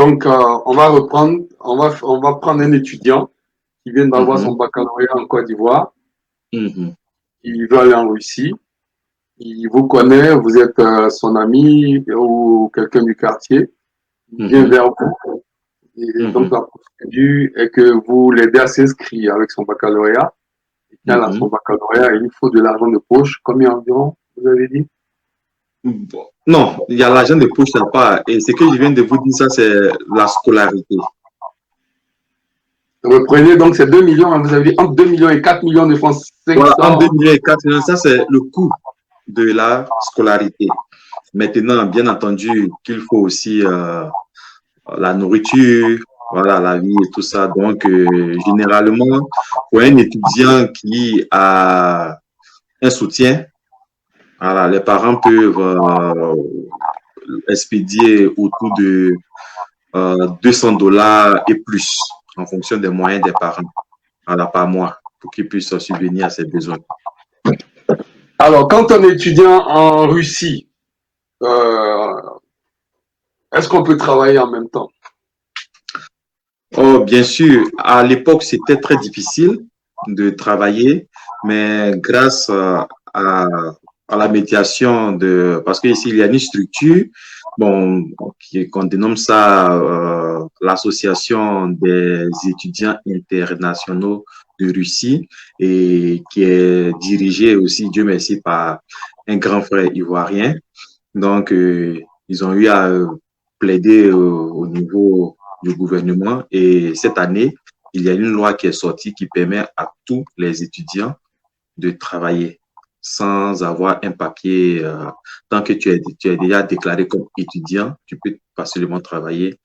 Donc, on va reprendre, on va prendre un étudiant qui vient d'avoir son Mhm, baccalauréat en Côte d'Ivoire, mhm, il veut aller en Russie, il vous connaît, vous êtes son ami ou quelqu'un du quartier, il vient mhm, vers vous, et donc mhm, la procédure est que vous l'aidez à s'inscrire avec son baccalauréat, et quand elle a son mhm. baccalauréat, il lui faut de l'argent de poche, combien environ, vous avez dit? Bon. Non, il y a l'argent de poche à part. Et ce que je viens de vous dire, ça, c'est la scolarité. Reprenez donc ces 2 millions, hein, vous avez dit entre 2 millions et 4 millions de francs Voilà, en 2 500. millions et 4 millions, ça, c'est le coût de la scolarité. Maintenant, bien entendu, qu'il faut aussi la nourriture, voilà, la vie et tout ça. Donc, généralement, pour un étudiant qui a un soutien, voilà, les parents peuvent expédier autour de 200 dollars et plus en fonction des moyens des parents, voilà, par mois, pour qu'ils puissent subvenir à ses besoins. Alors, quand on est étudiant en Russie, euh, est-ce qu'on peut travailler en même temps? Oh, bien sûr, à l'époque, c'était très difficile de travailler, mais grâce à, à la médiation de, parce qu'ici, il y a une structure, bon, qu'on dénomme ça l'Association des étudiants internationaux de Russie et qui est dirigée aussi, Dieu merci, par un grand frère ivoirien. Donc, ils ont eu à plaider au niveau du gouvernement. Et cette année, il y a une loi qui est sortie qui permet à tous les étudiants de travailler sans avoir un papier. Tant que tu es déjà déclaré comme étudiant, tu peux facilement travailler.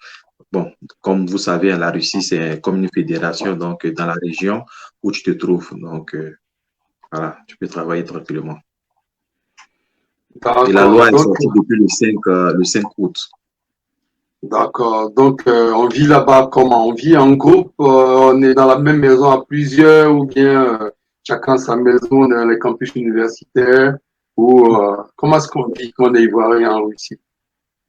Bon, comme vous savez, la Russie, c'est comme une fédération, donc dans la région où tu te trouves. Donc, voilà, tu peux travailler tranquillement. Et la D'accord. loi est sortie depuis le 5 août. D'accord. Donc, on vit là-bas comment? On vit en groupe, on est dans la même maison à plusieurs, ou bien chacun sa maison dans les campus universitaires, ou comment est-ce qu'on vit quand on est ivoirien en Russie?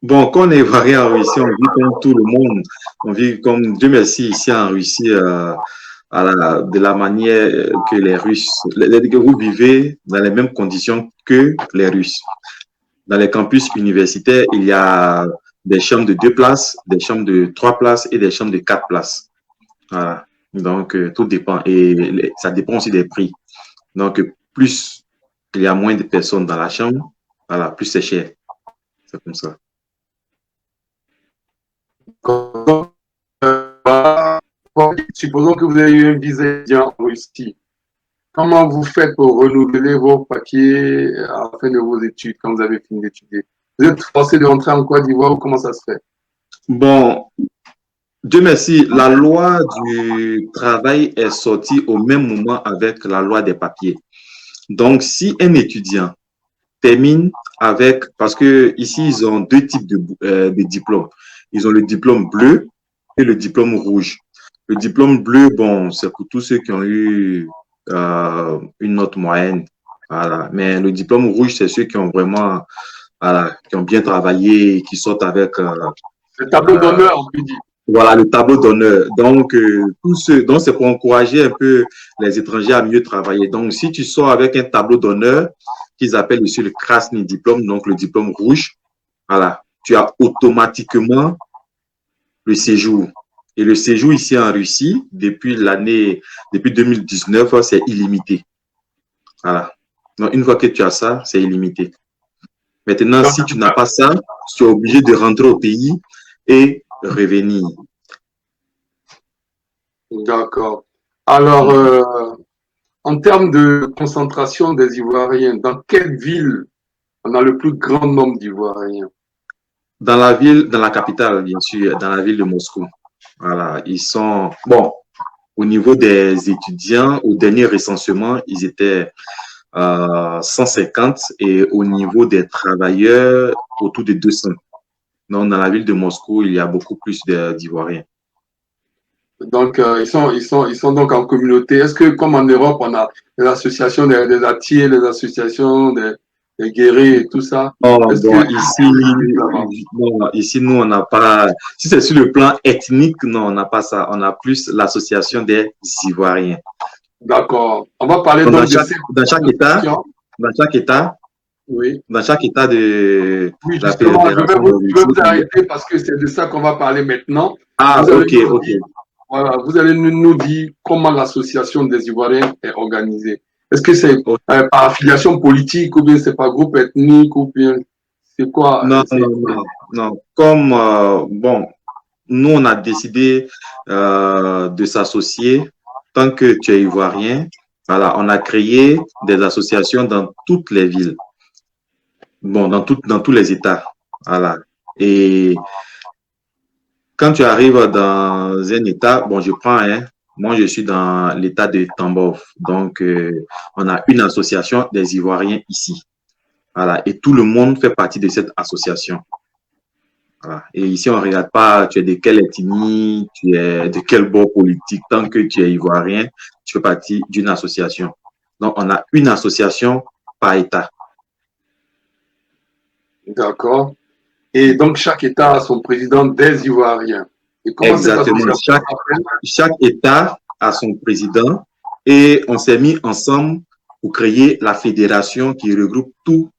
Bon, quand on est varié en Russie, on vit comme tout le monde. On vit comme Dieu merci ici en Russie, de la manière que les Russes, que vous vivez dans les mêmes conditions que les Russes. Dans les campus universitaires, il y a des chambres de 2 places, des chambres de 3 places et des chambres de 4 places. Voilà. Donc, tout dépend. Et ça dépend aussi des prix. Donc, plus il y a moins de personnes dans la chambre, voilà, plus c'est cher. C'est comme ça. Supposons que vous avez eu un visa étudiant en Russie. Comment vous faites pour renouveler vos papiers à la fin de vos études quand vous avez fini d'étudier? Vous êtes forcé de rentrer en Côte d'Ivoire ou comment ça se fait? Bon, Dieu merci, la loi du travail est sortie au même moment avec la loi des papiers. Donc, si un étudiant termine avec, parce que ici, ils ont 2 types de diplômes. Ils ont le diplôme bleu et le diplôme rouge. Le diplôme bleu, bon, c'est pour tous ceux qui ont eu une note moyenne. Voilà. Mais le diplôme rouge, c'est ceux qui ont vraiment, voilà, qui ont bien travaillé, qui sortent avec Le tableau euh, d'honneur, on peut dire. voilà, le tableau d'honneur. Donc, donc c'est pour encourager un peu les étrangers à mieux travailler. Donc, si tu sors avec un tableau d'honneur, qu'ils appellent aussi le Krasny diplôme, donc le diplôme rouge, voilà, tu as automatiquement le séjour. Et le séjour ici en Russie, depuis 2019, c'est illimité. Voilà. Donc, une fois que tu as ça, c'est illimité. Maintenant, si tu n'as pas ça, tu es obligé de rentrer au pays et revenir. D'accord. Alors, en termes de concentration des Ivoiriens, dans quelle ville on a le plus grand nombre d'Ivoiriens? Dans la ville, dans la capitale, bien sûr, dans la ville de Moscou. Voilà, ils sont, bon, au niveau des étudiants, au dernier recensement, ils étaient 150 et au niveau des travailleurs, autour de 200. Donc, dans la ville de Moscou, il y a beaucoup plus d'Ivoiriens. Donc, ils sont donc en communauté. Est-ce que, comme en Europe, on a les associations des artiers, les associations les guéris et tout ça. Oh, Est-ce bon, que ici, nous, on n'a pas. Si c'est sur le plan ethnique, non, on n'a pas ça. On a plus l'association des Ivoiriens. d'accord. On va parler Donc, donc de cette dans chaque État, association. dans chaque État, Oui. dans chaque État de Oui, la justement, Fédération de je vais Russie. vous arrêter parce que c'est de ça qu'on va parler maintenant. Ah, Vous allez ok, nous ok. dire, voilà, vous allez nous dire comment l'association des Ivoiriens est organisée. Est-ce que c'est Ok. par affiliation politique ou bien c'est par groupe ethnique ou bien c'est quoi? Non, non, non, non. Comme, bon, nous, on a décidé de s'associer tant que tu es ivoirien. Voilà, on a créé des associations dans toutes les villes, bon, dans tous les États. Voilà. Et quand tu arrives dans un État, bon, je prends, hein, moi, je suis dans l'État de Tambov. Donc, on a une association des Ivoiriens ici. Voilà. Et tout le monde fait partie de cette association. Voilà. Et ici, on ne regarde pas tu es de quelle ethnie, tu es de quel bord politique. Tant que tu es ivoirien, tu fais partie d'une association. Donc, on a une association par État. D'accord. Et donc chaque État a son président des Ivoiriens. Et comment cette Exactement. association s'appelle? Chaque État a son président et on s'est mis ensemble pour créer la fédération qui regroupe tous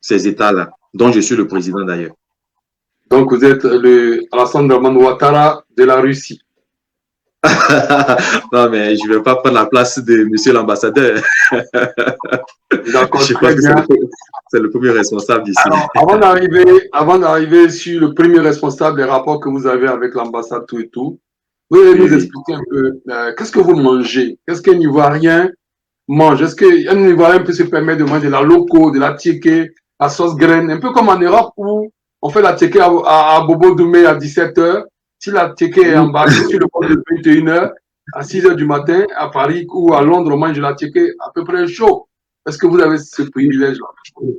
ces États-là, dont je suis le président d'ailleurs. Donc vous êtes le Alassane Draman Ouattara de la Russie. Non, mais je ne vais pas prendre la place de monsieur l'ambassadeur. D'accord, Je pense très que bien. c'est le premier responsable d'ici. Alors, avant d'arriver sur le premier responsable des rapports que vous avez avec l'ambassade, tout et tout, vous allez nous Oui. expliquer un peu qu'est-ce que vous mangez? Qu'est-ce qu'un Ivoirien mange? Est-ce qu'un Ivoirien peut se permettre de manger de la loco, de la tiéké, la sauce graine, un peu comme en Europe où on fait la tiéké à Bobo Doumé à 17h. Si la tiéké est embarquée sur le port de 21h, à 6h du matin, à Paris ou à Londres, on mange la tiéké à peu près chaud. Est-ce que vous avez ce privilège-là?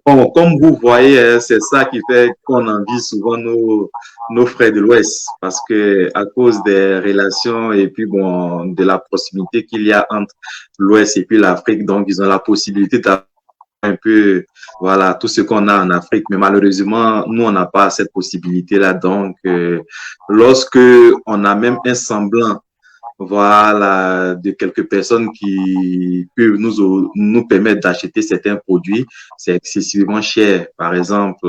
Bon, comme vous voyez, c'est ça qui fait qu'on envie souvent nos frères de l'Ouest, parce que à cause des relations et puis bon, de la proximité qu'il y a entre l'Ouest et puis l'Afrique, donc ils ont la possibilité d'avoir un peu, voilà, tout ce qu'on a en Afrique. Mais malheureusement, nous, on n'a pas cette possibilité-là. Donc, lorsque on a même un semblant, voilà, de quelques personnes qui peuvent nous permettre d'acheter certains produits, c'est excessivement cher. Par exemple,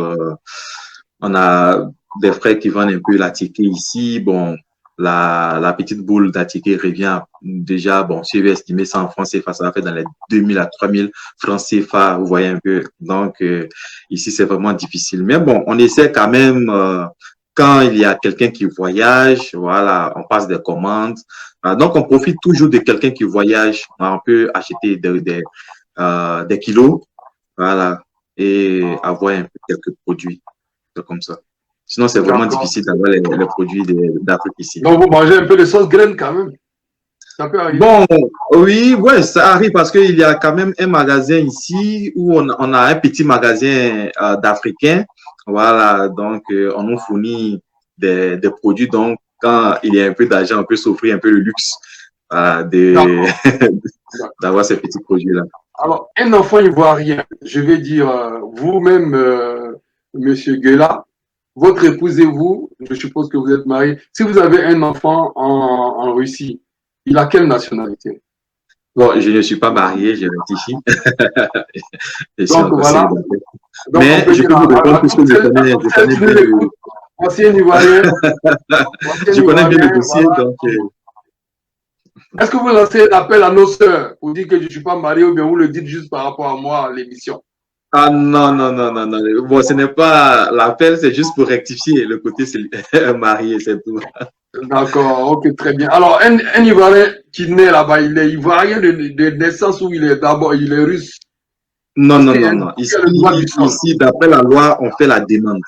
on a des frères qui vendent un peu la ticket ici. Bon, la petite boule d'attiqué revient déjà, bon, si je vais estimer ça en francs CFA, ça va faire dans les 2000 à 3000 francs CFA, vous voyez un peu. Donc, ici, c'est vraiment difficile. Mais bon, on essaie quand même, quand il y a quelqu'un qui voyage, voilà, on passe des commandes. Donc, on profite toujours de quelqu'un qui voyage. On peut acheter des kilos, voilà, et avoir un peu quelques produits comme ça. Sinon, c'est vraiment difficile d'avoir les produits d'Afrique ici. Donc, vous mangez un peu de sauce graine quand même. Ça peut arriver. Bon, oui, ouais, ça arrive parce qu'il y a quand même un magasin ici où on a un petit magasin d'Africains. Voilà, donc on nous fournit des produits. Donc, quand il y a un peu d'argent, on peut s'offrir un peu le luxe d'avoir ces petits produits-là. Alors, un enfant ivoirien, je vais dire, vous-même, Monsieur Guela, votre épouse et vous, je suppose que vous êtes mariés. Si vous avez un enfant en Russie, il a quelle nationalité? Bon, je ne suis pas marié, je rectifie. Je suis Donc encore voilà. célibataire. Donc on Mais peut je dire peux vous répondre puisque je connais voici un Ivoirien. Je connais bien le dossier, voilà. donc. Est-ce que vous lancez un appel à nos sœurs pour dire que je ne suis pas marié ou bien vous le dites juste par rapport à moi à l'émission? Ah non, non, non, non, non. Bon, ce n'est pas l'appel, c'est juste pour rectifier le côté marié, c'est tout. D'accord, ok, très bien. Alors, un Ivoirien qui naît là-bas, il est Ivoirien de naissance ou il est d'abord, il est russe? Non, non, non, non. Ici, d'après la loi, on fait la demande.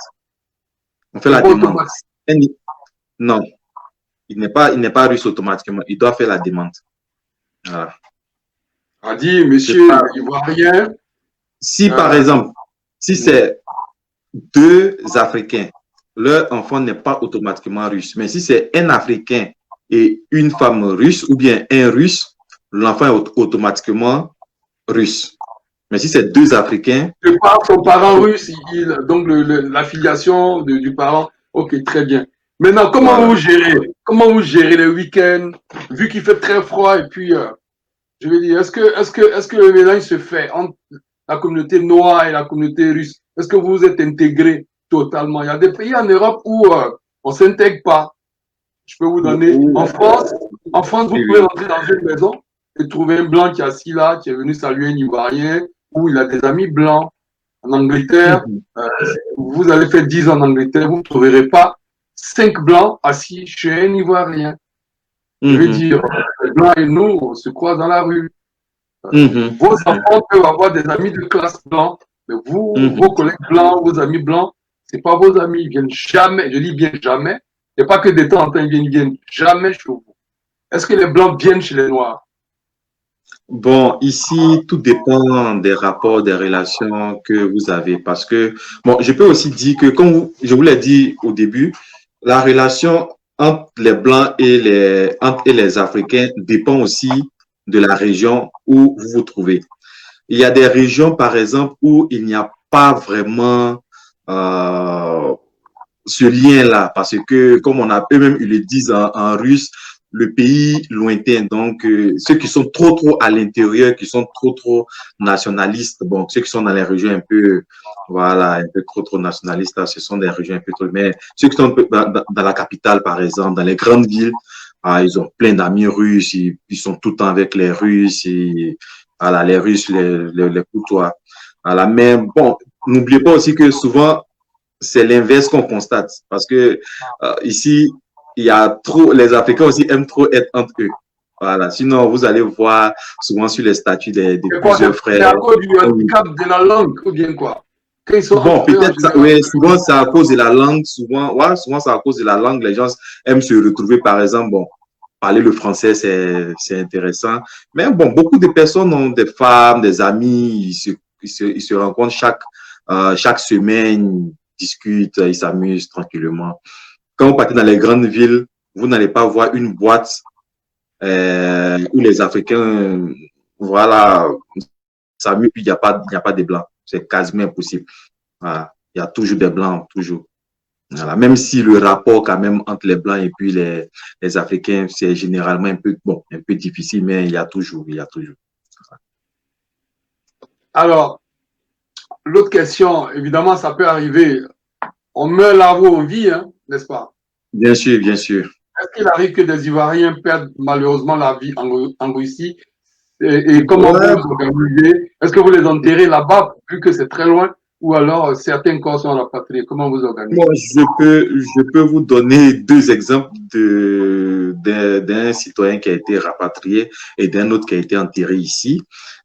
On fait la demande. Non, il n'est pas russe automatiquement. Il doit faire la demande. Voilà. A dit, monsieur Ivoirien. Si, par exemple, si c'est deux Africains, leur enfant n'est pas automatiquement russe. Mais si c'est un Africain et une femme russe ou bien un russe, l'enfant est automatiquement russe. Mais si c'est deux Africains, De par son parent russe, donc l'affiliation du parent, ok, très bien. Maintenant, voilà. comment vous gérez les week-ends, vu qu'il fait très froid, et puis, je veux dire, est-ce que le mélange se fait entre la communauté noire et la communauté russe? Est-ce que vous êtes intégrés totalement? Il y a des pays en Europe où on ne s'intègre pas. Je peux vous donner, en France, vous Oui, pouvez oui. rentrer dans une maison et trouver un blanc qui est assis là, qui est venu saluer un Ivoirien, ou il a des amis blancs. En Angleterre, Mhm. euh, vous allez faire 10 ans en Angleterre, vous ne trouverez pas 5 blancs assis chez un Ivoirien. Je veux Mhm. dire, les blancs et nous, on se croise dans la rue. Mhm. Vos enfants peuvent avoir des amis de classe blancs, mais vous, vos Mhm. collègues blancs, vos amis blancs, c'est pas vos amis, ils viennent jamais, je dis bien jamais, et pas que de temps en temps ils viennent jamais chez vous. Est-ce que les blancs viennent chez les noirs? Bon, ici, tout dépend des rapports, des relations que vous avez. Parce que, bon, je peux aussi dire que, comme je vous l'ai dit au début, la relation entre les Blancs et les Africains dépend aussi de la région où vous vous trouvez. Il y a des régions, par exemple, où il n'y a pas vraiment euh, ce lien-là, parce que, comme on a eux-mêmes, ils le disent en russe, le pays lointain. Donc, ceux qui sont trop à l'intérieur, qui sont trop nationalistes, bon, ceux qui sont dans les régions un peu, voilà, un peu trop nationalistes, là, ce sont des régions un peu trop, mais ceux qui sont un peu dans la capitale, par exemple, dans les grandes villes, ils ont plein d'amis russes, ils sont tout le temps avec les Russes, et, voilà, les Russes les côtoient. Voilà, mais bon, n'oubliez pas aussi que souvent, c'est l'inverse qu'on constate. Parce que ici, il y a trop, les Africains aussi aiment trop être entre eux. Voilà. Sinon, vous allez voir souvent sur les statuts de C'est quoi? plusieurs C'est frères. à cause du handicap de la langue, ou bien quoi? Quand ils sont Bon, entre eux en peut-être, général. oui, souvent c'est à cause de la langue. Souvent, ouais, souvent c'est à cause de la langue. Les gens aiment se retrouver, par exemple, bon, parler le français, c'est intéressant. Mais bon, beaucoup de personnes ont des femmes, des amis, ils se rencontrent chaque semaine, ils discutent, ils s'amusent tranquillement. Quand vous partez dans les grandes villes, vous n'allez pas voir une boîte où les Africains, voilà, s'amusent, puis il y a pas de blancs. C'est quasiment impossible. Voilà. Il y a toujours des blancs, toujours. Voilà. Même si le rapport quand même entre les blancs et puis les Africains, c'est généralement un peu, bon, un peu difficile, mais il y a toujours, il y a toujours. Alors, l'autre question, évidemment, ça peut arriver. On meurt là où on vit, hein, n'est-ce pas? Bien sûr, bien sûr. Est-ce qu'il arrive que des Ivoiriens perdent malheureusement la vie en Russie? Et comment vous Ouais, vous organisez? Est-ce que vous les enterrez là-bas, vu que c'est très loin, ou alors certains corps sont rapatriés? Comment vous moi, organisez? je peux vous donner deux exemples d'un citoyen qui a été rapatrié et d'un autre qui a été enterré ici.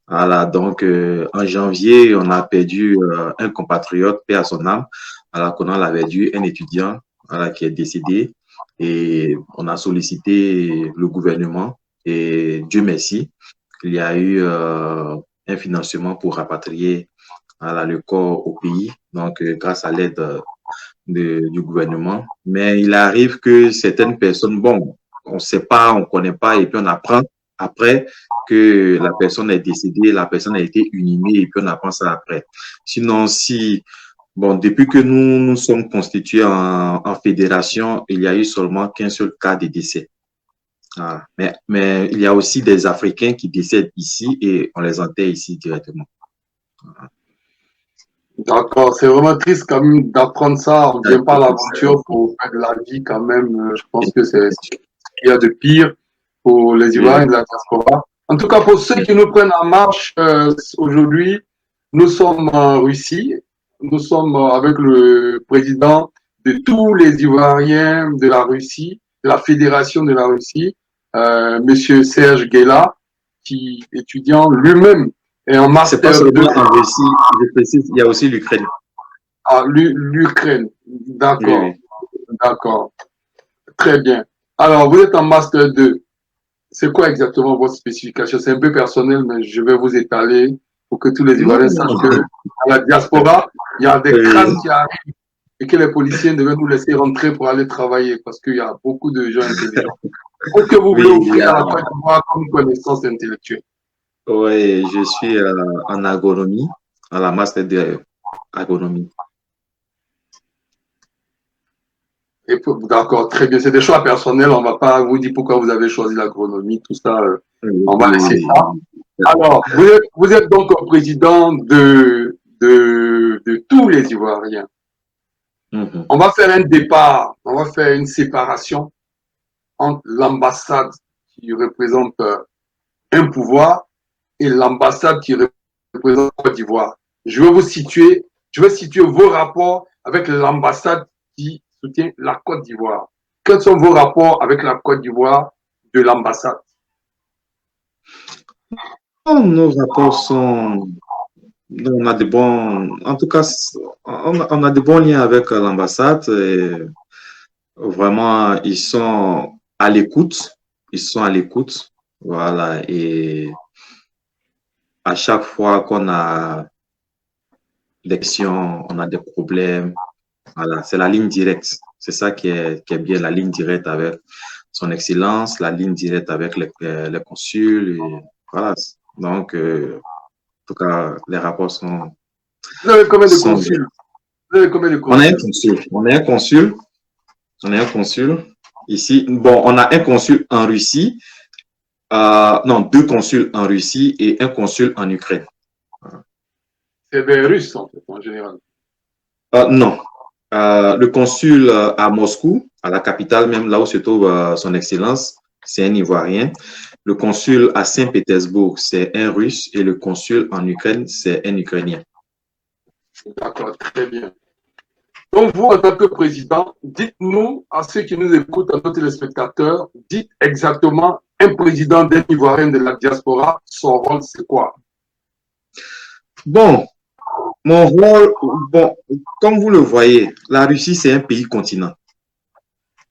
Voilà, donc en janvier, on a perdu un compatriote, paix à son âme, alors qu'on en avait perdu un étudiant, voilà, qui est décédé et on a sollicité le gouvernement et Dieu merci, il y a eu un financement pour rapatrier, voilà, le corps au pays, donc grâce à l'aide du gouvernement. Mais il arrive que certaines personnes, bon, on ne sait pas, on ne connaît pas, et puis on apprend après que la personne est décédée, la personne a été inhumée, et puis on apprend ça après. Sinon, si, bon, depuis que nous sommes constitués en fédération, il y a eu seulement qu'un seul cas de décès. Ah, mais il y a aussi des Africains qui décèdent ici et on les enterre ici directement. D'accord, c'est vraiment triste quand même d'apprendre ça. On ne vient pas à l'aventure C'est- pour faire de la vie quand même. Je pense que c'est ce qu'il y a de pire pour les Ivoiriens de la diaspora. En tout cas, pour ceux qui nous prennent en marche aujourd'hui, nous sommes en Russie. Nous sommes avec le président de tous les Ivoiriens de la Russie, de la Fédération de la Russie, Monsieur Serge Guela, qui étudiant lui-même est en C'est pas master 2 seulement en Russie, je précise, il y a aussi l'Ukraine. à l'Ukraine. Oui, D'accord, oui. d'accord. Très bien. Alors, vous êtes en master 2. C'est quoi exactement votre spécification? C'est un peu personnel, mais je vais vous étaler pour que tous les Non, Ivoiriens sachent que à la diaspora, il y a des crânes oui. qui arrivent et que les policiers devaient nous laisser rentrer pour aller travailler parce qu'il y a beaucoup de gens intelligents. Qu'est-ce que vous voulez Oui, offrir à la Côte d'Ivoire comme connaissance intellectuelle? Oui, je suis en agronomie, à la master de agronomie. D'accord, très bien. C'est des choix personnels. On ne va pas vous dire pourquoi vous avez choisi l'agronomie, tout ça. On va laisser Oui. ça. Alors, vous êtes donc président de tous les Ivoiriens. Mhm. On va faire un départ, on va faire une séparation entre l'ambassade qui représente un pouvoir et l'ambassade qui représente Côte d'Ivoire. Je vais situer vos rapports avec l'ambassade qui soutient la Côte d'Ivoire. Quels sont vos rapports avec la Côte d'Ivoire de l'ambassade? Oh, nos rapports sont, on a de bons, en tout cas, on a de bons liens avec l'ambassade. Et vraiment, ils sont à l'écoute. Ils sont à l'écoute. Voilà. Et à chaque fois qu'on a des questions, on a des problèmes. Voilà, c'est la ligne directe. C'est ça qui est bien, la ligne directe avec son excellence, la ligne directe avec les consuls. Et voilà. Donc, en tout cas, les rapports Vous avez combien de sont... consuls? Vous avez combien de On a un consuls? consul. On a un consul. On a un consul ici. Bon, on a un consul en Russie. Non, deux consuls en Russie et un consul en Ukraine. C'est des Russes, en fait, en général. Non. Le consul à Moscou, à la capitale même, là où se trouve son excellence, c'est un Ivoirien. Le consul à Saint-Pétersbourg, c'est un Russe. Et le consul en Ukraine, c'est un Ukrainien. D'accord, très bien. Donc, vous, en tant que président, dites-nous à ceux qui nous écoutent, à nos téléspectateurs, dites exactement un président d'un Ivoirien de la diaspora, son rôle, c'est quoi? Bon, mon rôle, bon, comme vous le voyez, la Russie, c'est un pays continent.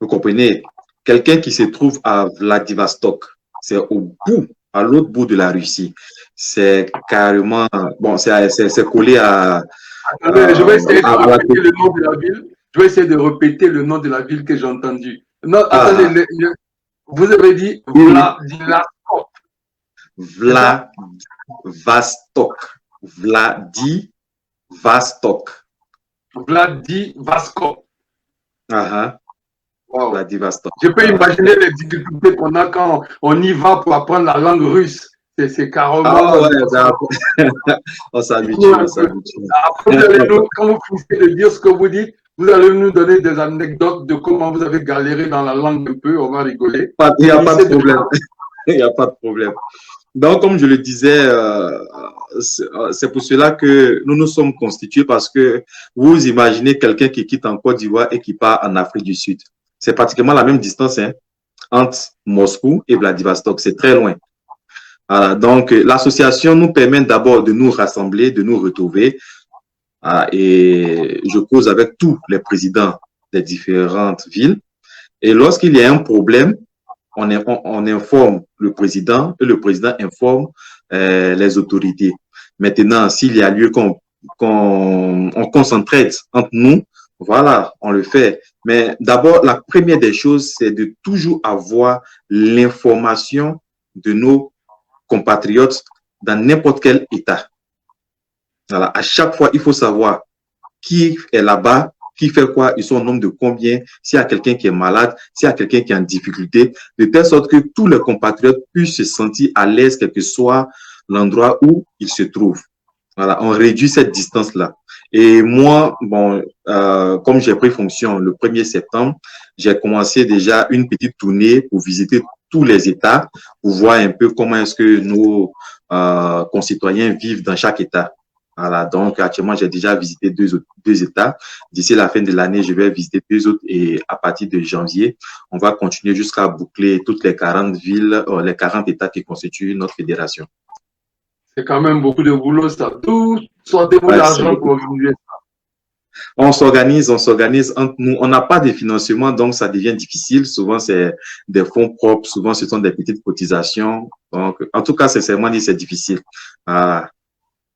Vous comprenez? Quelqu'un qui se trouve à Vladivostok, c'est au bout, à l'autre bout de la Russie. C'est carrément, bon, c'est collé Attendez, je vais essayer de à la répéter le nom de la ville. Je vais essayer de répéter le nom de la ville que j'ai entendu. Non, attendez, ah, vous avez dit oui, oui. Vladivostok, c'est ça? Vladivostok. Vladivostok. Vladivostok. Ah, Wow. Vladivostok. Je peux Voilà. imaginer les difficultés qu'on a quand on y va pour apprendre la langue russe. C'est Ah carrément. ouais, on s'habitue, on s'habitue. Après, quand vous finissez de dire ce que vous dites, vous allez nous donner des anecdotes de comment vous avez galéré dans la langue un peu. On va rigoler. Il n'y a pas de Finissez de. problème. Il n'y a pas de problème. Donc, comme je le disais, c'est pour cela que nous nous sommes constitués parce que vous imaginez quelqu'un qui quitte en Côte d'Ivoire et qui part en Afrique du Sud. C'est pratiquement la même distance hein, entre Moscou et Vladivostok. C'est très loin. Voilà, donc, l'association nous permet d'abord de nous rassembler, de nous retrouver. Et je cause avec tous les présidents des différentes villes. Et lorsqu'il y a un problème, on informe le président et le président informe les autorités. Maintenant, s'il y a lieu qu'on s'entraide entre nous, voilà, on le fait. Mais d'abord, la première des choses, c'est de toujours avoir l'information de nos compatriotes dans n'importe quel État. Voilà, à chaque fois, il faut savoir qui est là-bas, qui fait quoi, ils sont au nombre de combien, s'il y a quelqu'un qui est malade, s'il y a quelqu'un qui est en difficulté, de telle sorte que tous les compatriotes puissent se sentir à l'aise, quel que soit l'endroit où ils se trouvent. Voilà, on réduit cette distance-là. Et moi, bon, comme j'ai pris fonction le 1er septembre, j'ai commencé déjà une petite tournée pour visiter tous les États, pour voir un peu comment est-ce que nos concitoyens vivent dans chaque État. Voilà, donc actuellement, j'ai déjà visité deux États. D'ici la fin de l'année, je vais visiter deux autres et à partir de janvier, on va continuer jusqu'à boucler toutes les 40 villes, les 40 États qui constituent notre fédération. C'est quand même beaucoup de boulot, ça. D'où sortez-vous Ouais, l'argent pour organiser ça? on s'organise entre nous. On n'a pas de financement, donc ça devient difficile. Souvent, c'est des fonds propres. Souvent, ce sont des petites cotisations. Donc, en tout cas, sincèrement dit, c'est difficile. Ah,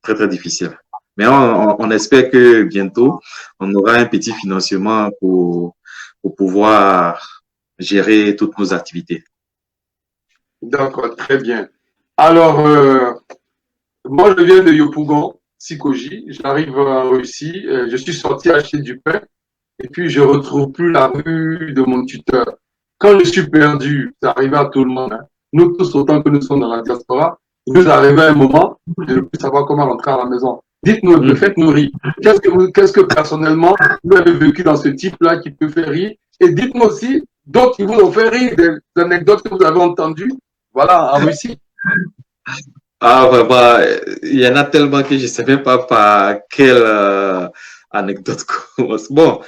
très, très difficile. Mais on espère que bientôt, on aura un petit financement pour pouvoir gérer toutes nos activités. D'accord, très bien. Alors, Moi, je viens de Yopougon, Sikoji. J'arrive en Russie. Je suis sorti acheter du pain. Et puis, je retrouve plus la rue de mon tuteur. Quand je suis perdu, ça arrive à tout le monde, hein. Nous tous, autant que nous sommes dans la diaspora, il nous arrive à un moment de ne plus savoir comment rentrer à la maison. Dites-nous un peu, faites-nous rire. Qu'est-ce que personnellement vous avez vécu dans ce type-là qui peut faire rire? Et dites-nous aussi d'autres qui vous ont fait rire, des anecdotes que vous avez entendues, voilà, en Russie. Ah, vraiment, il y en a tellement que je ne sais même pas par quelle anecdote commence. Bon,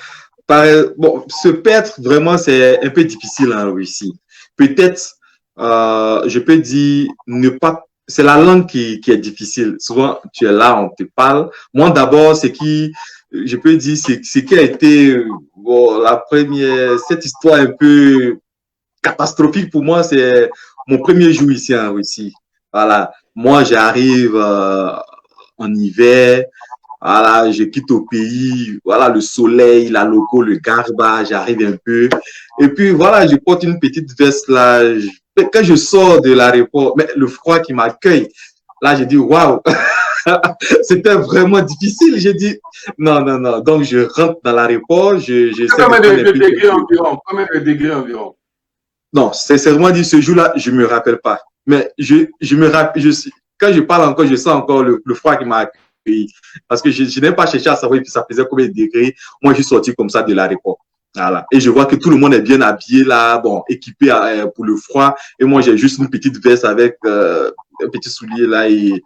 bon, se perdre, vraiment, c'est un peu difficile en Russie. Peut-être, je peux dire, ne pas. C'est la langue qui est difficile. Souvent, tu es là, on te parle. Moi, d'abord, je peux dire, ce qui a été bon, la première, cette histoire un peu catastrophique pour moi, c'est mon premier jour ici en Russie. Voilà. Moi, j'arrive en hiver. Voilà, je quitte au pays. Voilà, le soleil, la loco, le garba, j'arrive un peu. Et puis, voilà, je porte une petite veste là. Quand je sors de l'aéroport, mais le froid qui m'accueille, là, j'ai dit, waouh, c'était vraiment difficile. J'ai dit, non, non, non. Donc, je rentre dans l'aéroport. Combien de degrés environ? Combien de degrés environ? Non, sincèrement dit, ce jour-là, je ne me rappelle pas. Mais je me rappelle, quand je parle encore, je sens encore le froid qui m'a accueilli. Parce que je n'ai pas cherché à savoir et puis ça faisait combien de degrés. Moi, je suis sorti comme ça de l'aéroport. Voilà. Et je vois que tout le monde est bien habillé là, bon, équipé pour le froid. Et moi, j'ai juste une petite veste avec un petit soulier là. Et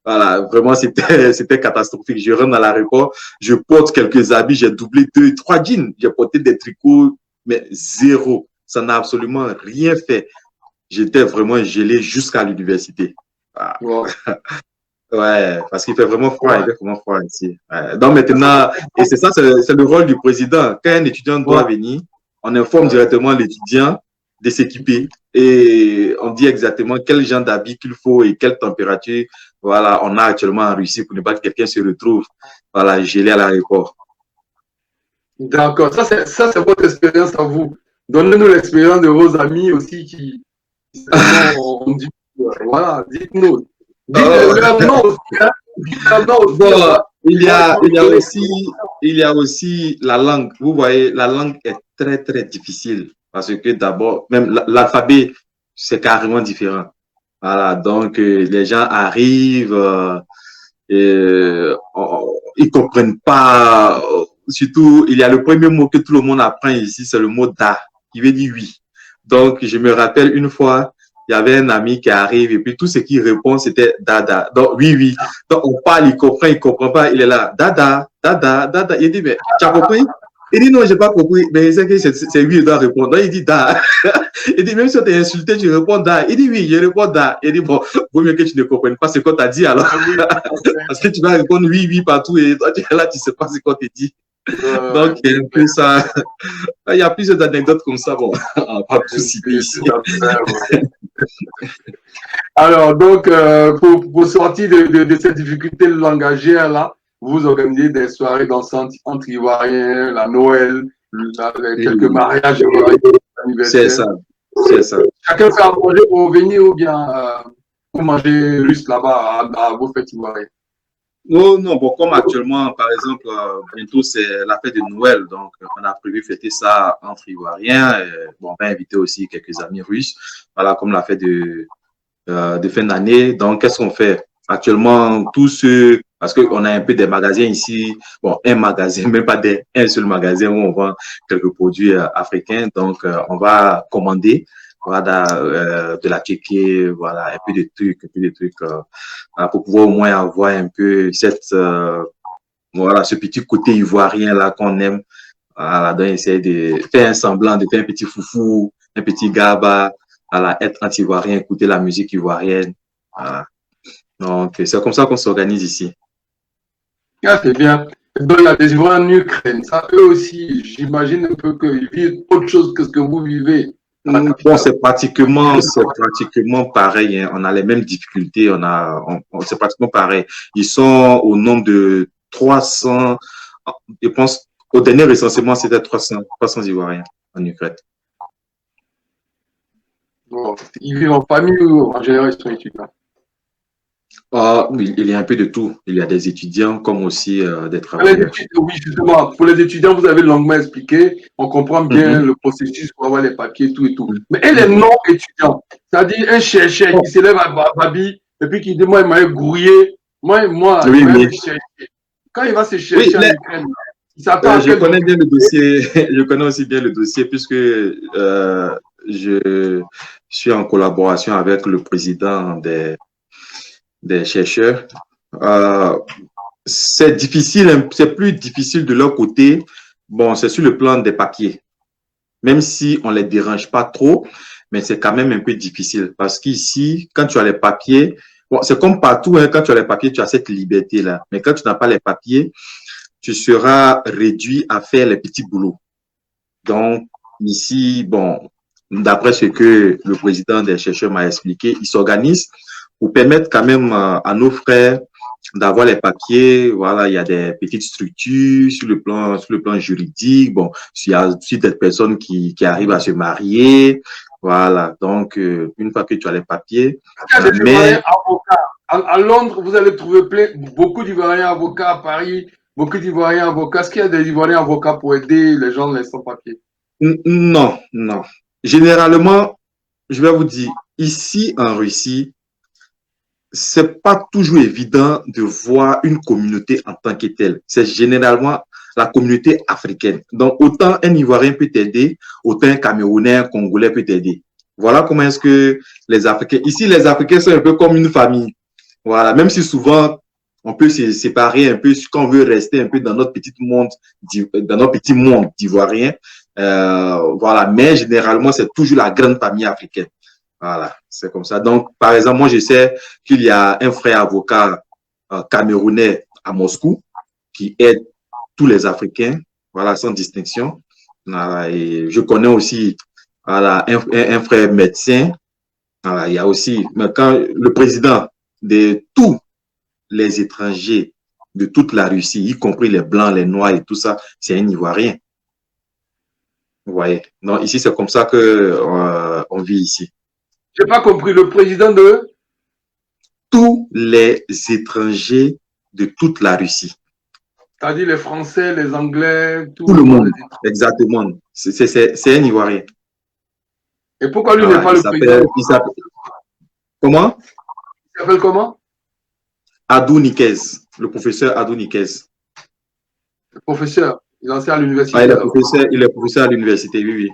voilà, vraiment, c'était catastrophique. Je rentre dans l'aéroport, je porte quelques habits, j'ai doublé 2, 3 jeans. J'ai porté des tricots, mais zéro. Ça n'a absolument rien fait. J'étais vraiment gelé jusqu'à l'université. Ah. Wow. Ouais, parce qu'il fait vraiment froid, il fait vraiment froid ici. Ouais. Donc maintenant, et c'est ça, c'est le rôle du président. Quand un étudiant doit venir, on informe directement l'étudiant de s'équiper et on dit exactement quel genre d'habit qu'il faut et quelle température, voilà, on a actuellement en Russie pour ne pas que quelqu'un se retrouve, voilà, gelé à l'aéroport. D'accord, ça c'est votre expérience à vous. Donnez-nous l'expérience de vos amis aussi qui ont dit, voilà, dites-nous. Dites leur nom aussi, hein. Bon, il y a aussi la langue. Vous voyez, la langue est très, très difficile parce que d'abord, même l'alphabet, c'est carrément différent. Voilà, donc les gens arrivent, ils comprennent pas. Surtout, il y a le premier mot que tout le monde apprend ici, c'est le mot da, qui veut dire oui. Donc, je me rappelle une fois, il y avait un ami qui arrive et puis tout ce qu'il répond, c'était dada. Donc, oui, oui. Donc, on parle, il comprend pas, il est là, dada, dada, dada. Il dit, mais tu as compris? Il dit, non, j'ai pas compris. Mais il sait que c'est lui qui doit répondre. Donc, il dit da. Il dit, même si on t'a insulté, tu réponds da. Il dit, oui, je réponds da. Il dit, bon, vaut mieux que tu ne comprennes pas ce qu'on t'a dit alors. Parce que tu vas répondre oui, oui partout et toi, tu es là, tu sais pas ce qu'on te dit. Donc, il y a un peu ça. Il y a plusieurs anecdotes comme ça. Bon, on va pas tout citer ici. Alors, donc, pour sortir de cette difficulté langagière-là, vous organisez des soirées dansantes entre Ivoiriens, la Noël, quelques mariages C'est ça, c'est ça. Chacun fait un projet pour venir ou bien pour manger russe là-bas à vos fêtes ivoiriennes. Non, non, bon, comme actuellement, par exemple, bientôt c'est la fête de Noël, donc on a prévu fêter ça entre Ivoiriens. Bon, on va inviter aussi quelques amis russes, voilà, comme la fête de fin d'année. Donc, qu'est-ce qu'on fait? Actuellement, tous ceux, parce qu'on a un peu des magasins ici, bon, un magasin, même pas un seul magasin où on vend quelques produits africains. Donc, on va commander, voilà, de la kéké, voilà, un peu de trucs, pour pouvoir au moins avoir un peu voilà, ce petit côté ivoirien là qu'on aime. Voilà, donc essayer de faire un semblant, de faire un petit foufou, un petit gaba, voilà, être anti-ivoirien, écouter la musique ivoirienne. Voilà. Donc, c'est comme ça qu'on s'organise ici. Ah, c'est bien. Donc, il y a des Ivoiriens en Ukraine. Ça, eux aussi, j'imagine un peu qu'ils vivent autre chose que ce que vous vivez. Bon, c'est pratiquement pareil, hein. On a les mêmes difficultés. C'est pratiquement pareil. Ils sont au nombre de 300. Je pense, au dernier recensement, c'était 300 Ivoiriens en Ukraine. Bon, ils vivent en famille ou en général ils sont étudiants? Ah, il y a un peu de tout. Il y a des étudiants comme aussi des Les travailleurs. étudiants, oui, justement, pour les étudiants, vous avez longuement expliqué, on comprend bien Mhm. le processus pour avoir les papiers, tout et tout. Mhm. Mais et les Mhm. non-étudiants, c'est-à-dire un chercheur qui Bon, se lève à Babi et puis qui dit, moi, il m'a grouillé, il oui, m'a oui. chercher. Quand il va se Oui, chercher en Ukraine, il s'attend à je quel connais document? bien le dossier. Je connais aussi bien le dossier puisque je suis en collaboration avec le président des chercheurs. Euh, c'est difficile, c'est plus difficile de leur côté. Bon, c'est sur le plan des papiers. Même si on les dérange pas trop, mais c'est quand même un peu difficile parce qu'ici, quand tu as les papiers, bon, c'est comme partout, hein, quand tu as les papiers, tu as cette liberté-là. Mais quand tu n'as pas les papiers, tu seras réduit à faire les petits boulots. Donc, ici, bon, d'après ce que le président des chercheurs m'a expliqué, ils s'organisent pour permettre quand même à nos frères d'avoir les papiers. Voilà, il y a des petites structures sur le plan juridique. Bon, il y a aussi des personnes qui arrivent à se marier. Voilà, donc une fois que tu as les papiers, Il y a des mais Ivoiriens avocats. À Londres, vous allez trouver beaucoup d'Ivoiriens avocats à Paris, beaucoup d'Ivoiriens avocats. Est-ce qu'il y a des Ivoiriens avocats pour aider les gens sans papier? non, non. Généralement, je vais vous dire, ici en Russie, c'est pas toujours évident de voir une communauté en tant que telle. C'est généralement la communauté africaine. Donc, autant un Ivoirien peut t'aider, autant un Camerounais, un Congolais peut t'aider. Voilà comment est-ce que les Africains... Ici, les Africains sont un peu comme une famille. Voilà, même si souvent, on peut se séparer un peu quand on veut rester un peu dans notre petit monde d'Ivoiriens. Voilà, mais généralement, c'est toujours la grande famille africaine. Voilà, c'est comme ça. Donc, par exemple, moi, je sais qu'il y a un frère avocat camerounais à Moscou qui aide tous les Africains, voilà, sans distinction. Voilà, et je connais aussi voilà, un frère médecin. Voilà, il y a aussi, mais quand le président de tous les étrangers de toute la Russie, y compris les Blancs, les Noirs et tout ça, c'est un Ivoirien. Vous voyez. Donc, ici, c'est comme ça que on vit ici. J'ai pas compris. Le président de Tous les étrangers de toute la Russie. c'est-à-dire les Français, les Anglais, Tout le tous les monde, étrangers. exactement. C'est un Ivoirien. Et pourquoi lui n'est Voilà, pas le président? il s'appelle, comment? Il s'appelle comment? Adou Nikez, le professeur Adou Nikez. Le professeur. Il enseigne à Ah, l'université là-bas. il est professeur à l'université, oui, oui.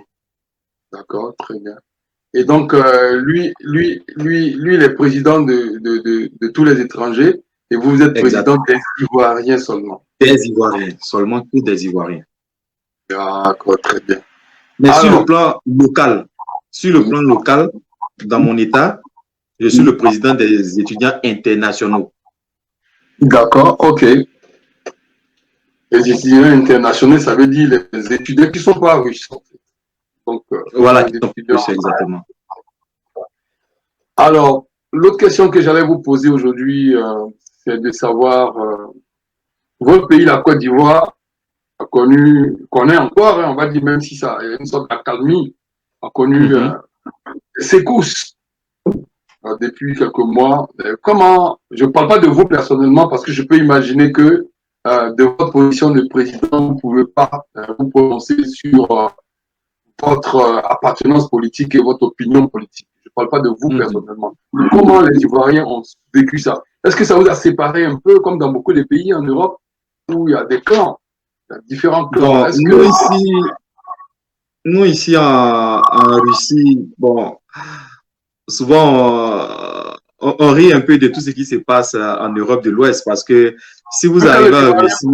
D'accord, très bien. Et donc, lui, il est président de tous les étrangers et vous êtes Exact. président des Ivoiriens seulement. Des Ivoiriens, seulement que des Ivoiriens. D'accord, très bien. Mais Alors, sur le plan local, dans mon État, je suis le président des étudiants internationaux. d'accord, ok. Les étudiants internationaux, ça veut dire les étudiants qui ne sont pas russes. En fait. Donc, Voilà, qui les sont étudiants. c'est exactement. Alors, l'autre question que j'allais vous poser aujourd'hui, c'est de savoir, votre pays, la Côte d'Ivoire, connaît encore, hein, on va dire, même si ça a une sorte d'accalmie, a connu Mhm. des secousses depuis quelques mois. Comment, je ne parle pas de vous personnellement, parce que je peux imaginer que de votre position de président, vous ne pouvez pas vous prononcer sur votre appartenance politique et votre opinion politique. Je ne parle pas de vous Mhm. personnellement. Mais comment les Ivoiriens ont vécu ça? Est-ce que ça vous a séparé un peu, comme dans beaucoup de pays en Europe, où il y a des clans, il y a différents clans? Bon, Est-ce que nous ici en Russie, bon, souvent on rit un peu de tout ce qui se passe en Europe de l'Ouest parce que si vous quand arrivez les en Ivoiriens, Russie,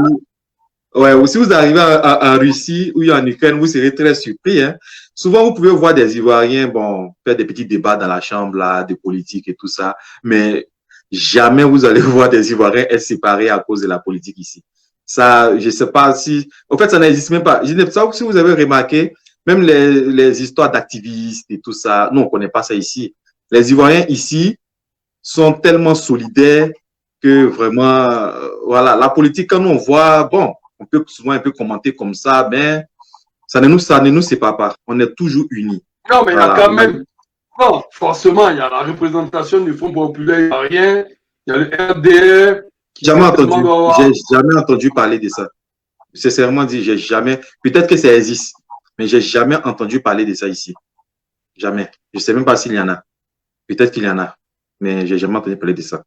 ouais, ou si vous arrivez en Russie ou en Ukraine, vous serez très surpris. Hein. Souvent, vous pouvez voir des Ivoiriens, bon, faire des petits débats dans la chambre là, de politique et tout ça, mais jamais vous allez voir des Ivoiriens être séparés à cause de la politique ici. Ça, je sais pas si, en fait, ça n'existe même pas. Je ne sais pas si vous avez remarqué, même les histoires d'activistes et tout ça, nous, on connaît pas ça ici. Les Ivoiriens ici sont tellement solidaires que vraiment, voilà, la politique, quand nous on voit, bon, on peut souvent un peu commenter comme ça, mais ça ne nous sépare pas. On est toujours unis. non, mais il y a Voilà. quand même, non, forcément, il y a la représentation du Front populaire ivoirien, Il y a le RDR qui Jamais entendu. certainement doit avoir. J'ai jamais entendu parler de ça. Sincèrement dit, j'ai jamais. Peut-être que ça existe, mais j'ai jamais entendu parler de ça ici. Jamais. Je sais même pas s'il y en a. Peut-être qu'il y en a, mais j'ai jamais entendu parler de ça.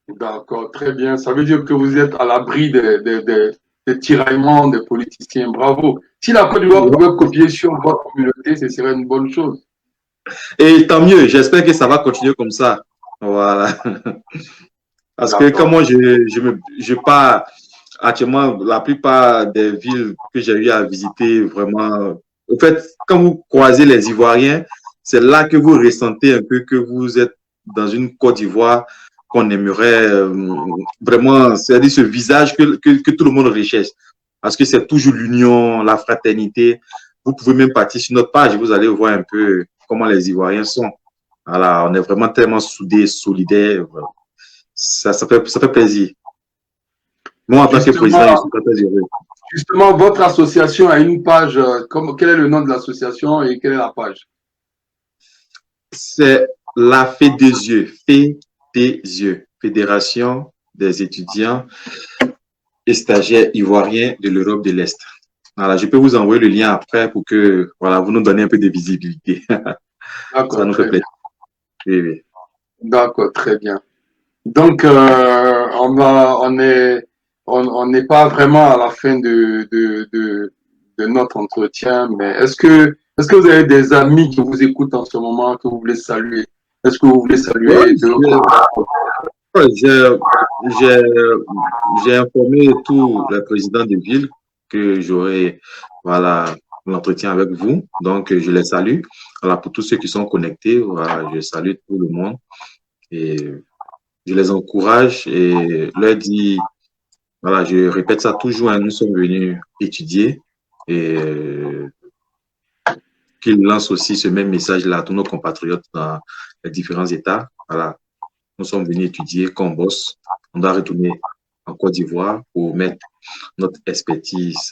D'accord, très bien. Ça veut dire que vous êtes à l'abri des tiraillements des politiciens. Bravo. Si la Côte d'Ivoire pouvait copier sur votre communauté, ce serait une bonne chose. Et tant mieux. J'espère que ça va continuer comme ça. Voilà. Parce que comme D'accord. moi, je pars actuellement, la plupart des villes que j'ai eu à visiter, vraiment, en fait, quand vous croisez les Ivoiriens, c'est là que vous ressentez un peu que vous êtes dans une Côte d'Ivoire qu'on aimerait vraiment, c'est-à-dire ce visage que tout le monde recherche. Parce que c'est toujours l'union, la fraternité. Vous pouvez même partir sur notre page, vous allez voir un peu comment les Ivoiriens sont. Voilà, on est vraiment tellement soudés, solidaires. Ça fait plaisir. Moi, en tant que président, je Justement, suis très, très heureux. justement, votre association a une page. Quel est le nom de l'association et quelle est la page? C'est la Fée des yeux. Fée des yeux. Fédération des étudiants et stagiaires ivoiriens de l'Europe de l'Est. Voilà, je peux vous envoyer le lien après pour que voilà, vous nous donnez un peu de visibilité. Ça D'accord, nous fait très bien. plaisir. Oui, oui. D'accord, très bien. Donc, on n'est pas vraiment à la fin de notre entretien, mais est-ce que vous avez des amis qui vous écoutent en ce moment, que vous voulez saluer? Est-ce que vous voulez Ouais, saluer deux ouais, j'ai informé tous les présidents de ville que j'aurai voilà, l'entretien avec vous. Donc, je les salue. Voilà, pour tous ceux qui sont connectés, voilà, je salue tout le monde et je les encourage et leur dis, voilà, je répète ça toujours, hein, nous sommes venus étudier et qu'ils lancent aussi ce même message-là à tous nos compatriotes dans les différents États. Voilà, nous sommes venus étudier, qu'on bosse, on doit retourner en Côte d'Ivoire pour mettre notre expertise,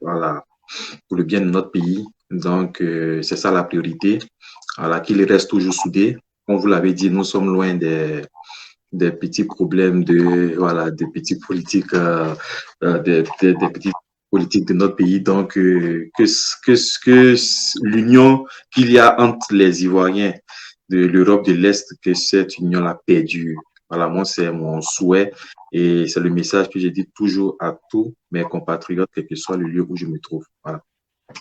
voilà, pour le bien de notre pays. Donc, c'est ça la priorité. Voilà, qu'il reste toujours soudés. Comme vous l'avez dit, nous sommes loin des petits problèmes voilà, des petites politiques, des petites politiques de notre pays. Donc, que l'union qu'il y a entre les Ivoiriens de l'Europe de l'Est, que cette union-là perdure. Voilà, moi, c'est mon souhait et c'est le message que j'ai dit toujours à tous mes compatriotes, quel que soit le lieu où je me trouve. Voilà.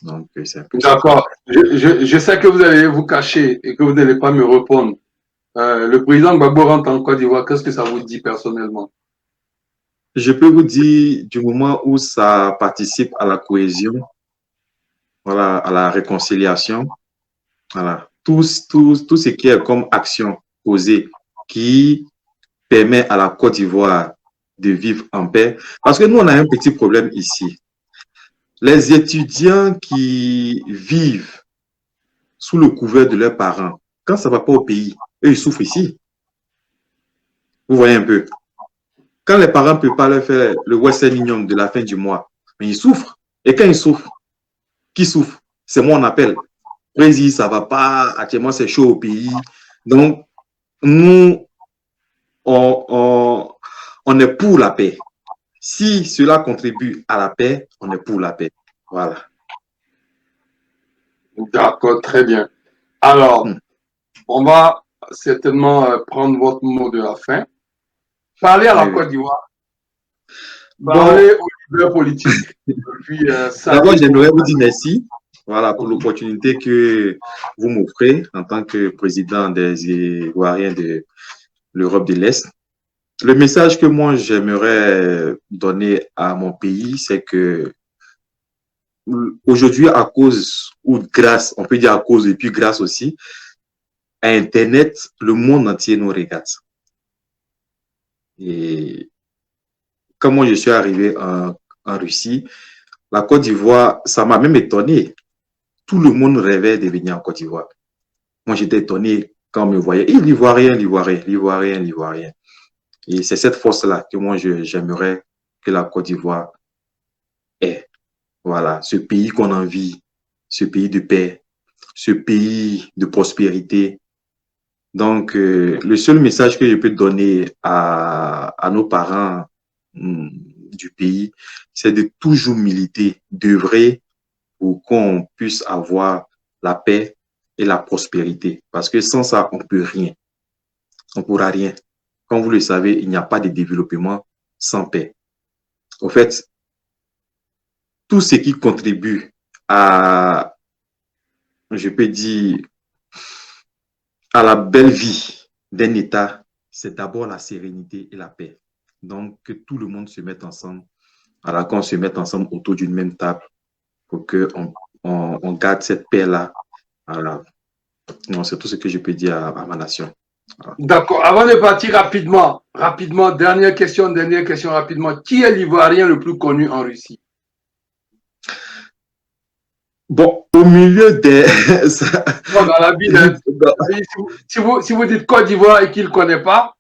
Donc, c'est un peu ça. D'accord. Je sais que vous allez vous cacher et que vous n'allez pas me répondre. Le président Gbagbo rentre en Côte d'Ivoire. Qu'est-ce que ça vous dit personnellement? Je peux vous dire, du moment où ça participe à la cohésion, voilà, à la réconciliation, voilà, tout ce qui est comme action posée qui permet à la Côte d'Ivoire de vivre en paix. Parce que nous, on a un petit problème ici. Les étudiants qui vivent sous le couvert de leurs parents, quand ça ne va pas au pays, eux, ils souffrent ici. Vous voyez un peu. Quand les parents ne peuvent pas leur faire le Western Union de la fin du mois, mais ils souffrent. Et quand ils souffrent, qui souffre? C'est moi, on appelle. Président, ça ne va pas, actuellement, c'est chaud au pays. Donc, nous, on est pour la paix. Si cela contribue à la paix, on est pour la paix. Voilà. D'accord, très bien. Alors, Hmm. on va certainement prendre votre mot de la fin. Parlez à la Oui, oui. Côte d'Ivoire. Bon, Parlez aux leaders politiques. Et puis, d'abord, saluez j'aimerais vous dire merci. Voilà, pour l'opportunité que vous m'offrez en tant que président des Ivoiriens de l'Europe de l'Est. Le message que moi, j'aimerais donner à mon pays, c'est que aujourd'hui, à cause ou grâce, on peut dire à cause et puis grâce aussi, à Internet, le monde entier nous regarde. Et quand moi je suis arrivé en Russie, la Côte d'Ivoire, ça m'a même étonné. Tout le monde rêvait de venir en Côte d'Ivoire. Moi, j'étais étonné quand on me voyait. Et l'Ivoirien, l'Ivoirien, l'Ivoirien, l'Ivoirien. Et c'est cette force-là que moi, j'aimerais que la Côte d'Ivoire ait. Voilà, ce pays qu'on envie, ce pays de paix, ce pays de prospérité, Donc, le seul message que je peux donner à nos parents du pays, c'est de toujours militer, d'œuvrer pour qu'on puisse avoir la paix et la prospérité. Parce que sans ça, on ne peut rien. On ne pourra rien. Comme vous le savez, il n'y a pas de développement sans paix. Au fait, tout ce qui contribue à, je peux dire, à la belle vie d'un État, c'est d'abord la sérénité et la paix. Donc, que tout le monde se mette ensemble, alors qu'on se mette ensemble autour d'une même table pour qu'on garde cette paix-là. Voilà. C'est tout ce que je peux dire à ma nation. Voilà. D'accord. Avant de partir rapidement, dernière question rapidement. Qui est l'Ivoirien le plus connu en Russie? Bon, au milieu des... Dans la vie, si vous dites Côte d'Ivoire et qu'il ne connaît pas,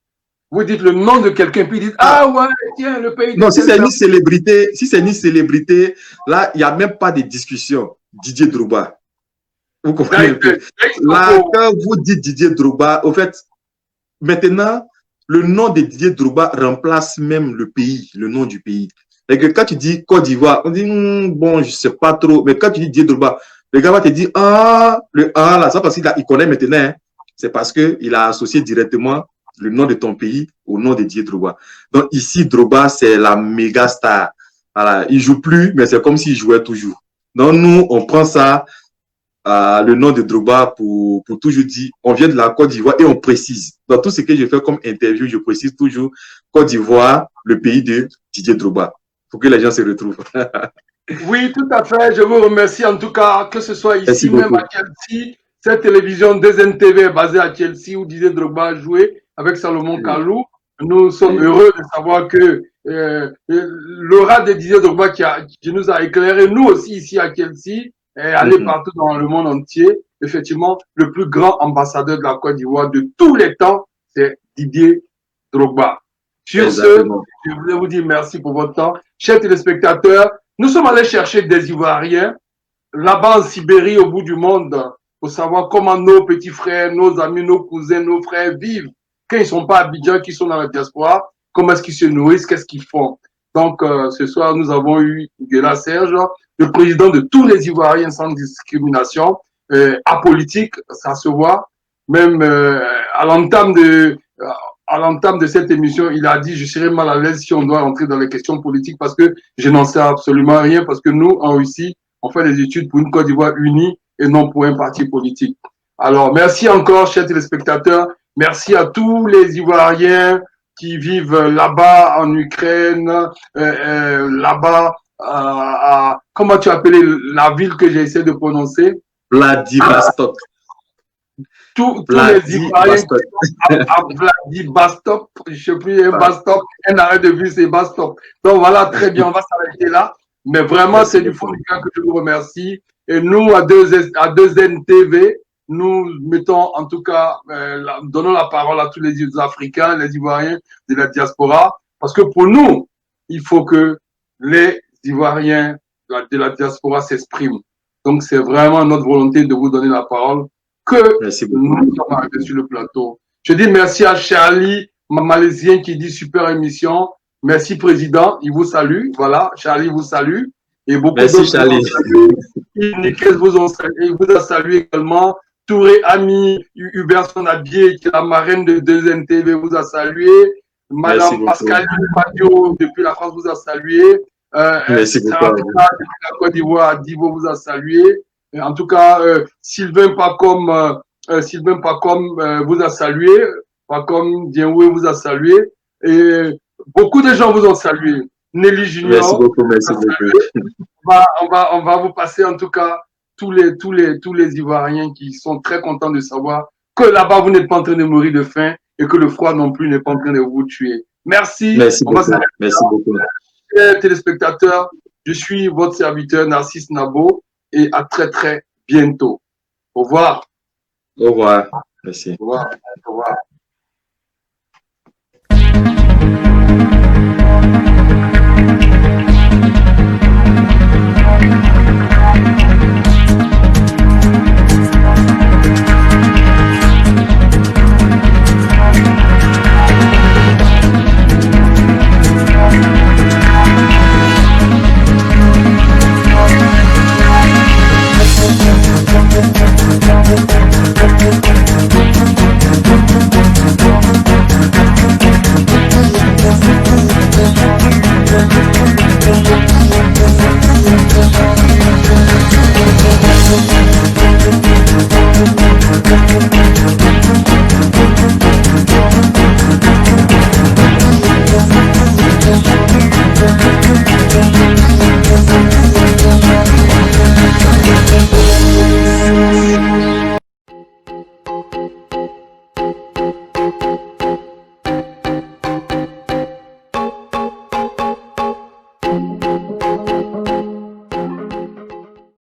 vous dites le nom de quelqu'un, puis dites, ah ouais, tiens, le pays de... Non, si c'est une célébrité, là, il n'y a même pas de discussion. Didier Drogba. Vous comprenez un peu? Là, quand vous dites Didier Drogba, au fait, maintenant, le nom de Didier Drogba remplace même le pays, le nom du pays. Et que quand tu dis Côte d'Ivoire, on dit, bon, je ne sais pas trop. Mais quand tu dis Didier Drogba, le gars va te dire, le là, ça parce qu'il connaît maintenant. Hein. C'est parce qu'il a associé directement le nom de ton pays au nom de Didier Drogba. Donc ici, Drogba, c'est la méga star. Voilà, il ne joue plus, mais c'est comme s'il jouait toujours. Donc nous, on prend ça, le nom de Drogba pour toujours dire, on vient de la Côte d'Ivoire et on précise. Dans tout ce que je fais comme interview, je précise toujours Côte d'Ivoire, le pays de Didier Drogba, pour que les gens se retrouvent. Oui, tout à fait. Je vous remercie en tout cas, que ce soit ici, même à Chelsea, cette télévision 2NTV basée à Chelsea où Didier Drogba a joué avec Salomon Kalou. Nous sommes heureux de savoir que l'aura de Didier Drogba qui nous a éclairé, nous aussi ici à Chelsea, est allé partout dans le monde entier. Effectivement, le plus grand ambassadeur de la Côte d'Ivoire de tous les temps, c'est Didier Drogba. Sur ce, je voulais vous dire merci pour votre temps. Chers téléspectateurs, nous sommes allés chercher des Ivoiriens là-bas en Sibérie, au bout du monde, pour savoir comment nos petits frères, nos amis, nos cousins, nos frères vivent quand ils ne sont pas à Abidjan, qu'ils sont dans la diaspora, comment est-ce qu'ils se nourrissent, qu'est-ce qu'ils font. Donc, ce soir, nous avons eu Guéla Serge, le président de tous les Ivoiriens sans discrimination, apolitique, ça se voit. Même à l'entame de cette émission, il a dit, je serais mal à l'aise si on doit entrer dans les questions politiques parce que je n'en sais absolument rien, parce que nous, en Russie, on fait des études pour une Côte d'Ivoire unie et non pour un parti politique. Alors, merci encore, chers téléspectateurs. Merci à tous les Ivoiriens qui vivent là-bas en Ukraine, là-bas comment tu appelais la ville que j'ai essayé de prononcer? Vladivostok. Tous les Ivoiriens qui sont à Vladivostok, je ne sais plus, Bastok, un arrêt de vue, c'est Bastok. Donc voilà, très bien, on va s'arrêter là. Mais vraiment, c'est du fond du cœur que je vous remercie. Et nous, à 2NTV, nous mettons en tout cas, donnons la parole à tous les Africains, les Ivoiriens de la diaspora. Parce que pour nous, il faut que les Ivoiriens de la diaspora s'expriment. Donc, c'est vraiment notre volonté de vous donner la parole que nous sommes arrivés sur le plateau. Je dis merci à Charlie, Malaisien, qui dit super émission. Merci, Président. Il vous salue. Voilà, Charlie vous salue. Et beaucoup merci, Charlie. Il vous a salué également. Touré Ami, Hubert Sonabier, qui est la marraine de 2NTV, vous a salué. Madame Pascaline Madio, depuis la France, vous a salué. Merci beaucoup. Depuis la Côte d'Ivoire, Divo vous a salué. En tout cas, Sylvain Pacom vous a salué. Pacom Dienoué vous a salué. Et beaucoup de gens vous ont salué. Nelly Junior. Merci beaucoup, merci beaucoup. On va vous passer en tout cas tous les Ivoiriens qui sont très contents de savoir que là-bas vous n'êtes pas en train de mourir de faim et que le froid non plus n'est pas en train de vous tuer. Merci. Merci beaucoup. Merci beaucoup. Téléspectateurs, je suis votre serviteur Narcisse Nabo et à très très bientôt. Au revoir. Au revoir. Merci. Au revoir. Au revoir.